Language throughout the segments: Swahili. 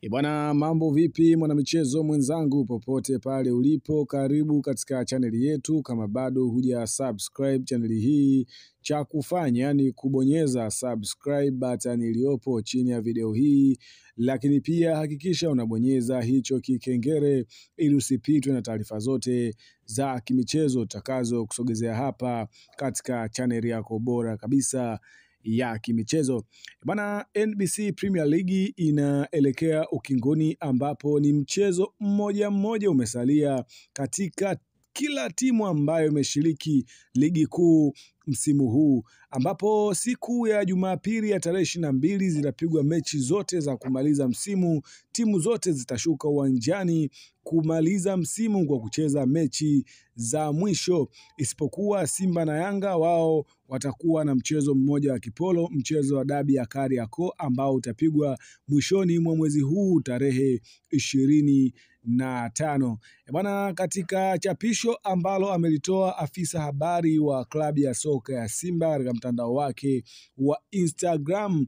Bwana, mambo vipi mwanamichezo mwenzangu popote pale ulipo, karibu katika chaneli yetu. Kama bado huja subscribe chaneli hii, cha kufanya ni kubonyeza subscribe button iliyopo chini ya video hii, lakini pia hakikisha unabonyeza hicho kikengele ili usipitwe na taarifa zote za kimichezo takazo kusogezea hapa katika chaneli yako bora kabisa ya kimichezo. Bana, NBC Premier League inaelekea ukingoni ambapo ni mchezo mmoja umesalia katika kila timu ambayo imeshiriki ligi kuu msimu huu, ambapo siku ya Jumapili ya tarehe 22 zitapigwa mechi zote za kumaliza msimu. Timu zote zitashuka uwanjani kumaliza msimu kwa kucheza mechi za mwisho, isipokuwa Simba na Yanga. Wao watakuwa na mchezo mmoja wa kipolo, mchezo wa dabi ya Kariakoo ambao utapigwa mwishoni mwa mwezi huu tarehe 25. Bwana, katika chapisho ambalo amelitoa afisa habari wa klabu ya soka ya Simba katika mtandao wake wa Instagram,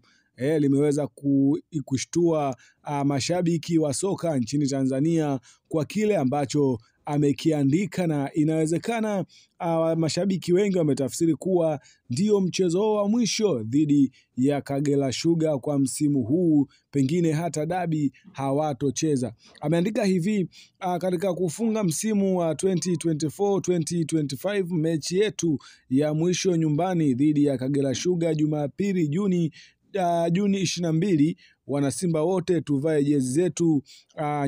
limeweza kushtua mashabiki wa soka nchini Tanzania kwa kile ambacho amekiandika, na inawezekana mashabiki wengi wametafsiri kuwa ndio mchezo wa mwisho dhidi ya Kagera Sugar kwa msimu huu, pengine hata dabi hawatocheza. Ameandika hivi: katika kufunga msimu wa 2024-2025, mechi yetu ya mwisho nyumbani dhidi ya Kagera Sugar Jumapili Juni 22, wanasimba wote tuvae jezi zetu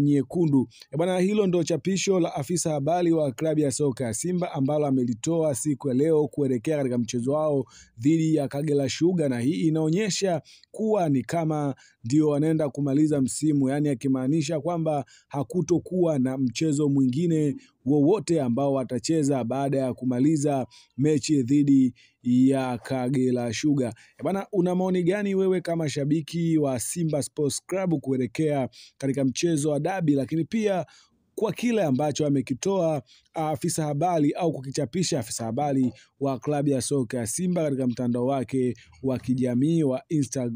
nyekundu. Bwana, hilo ndo chapisho la afisa habari wa klabu ya soka ya Simba ambalo amelitoa siku ya leo kuelekea katika mchezo wao dhidi ya Kagera Sugar, na hii inaonyesha kuwa ni kama ndio wanaenda kumaliza msimu, yani akimaanisha kwamba hakutokuwa na mchezo mwingine wowote ambao watacheza baada ya kumaliza mechi dhidi ya Kagera Sugar. Bwana, una maoni gani wewe kama shabiki wa Simba Sports Club kuelekea katika mchezo wa dabi, lakini pia kwa kile ambacho amekitoa afisa habari au kukichapisha afisa habari wa klabu ya soka ya Simba katika mtandao wake wa kijamii wa Instagram?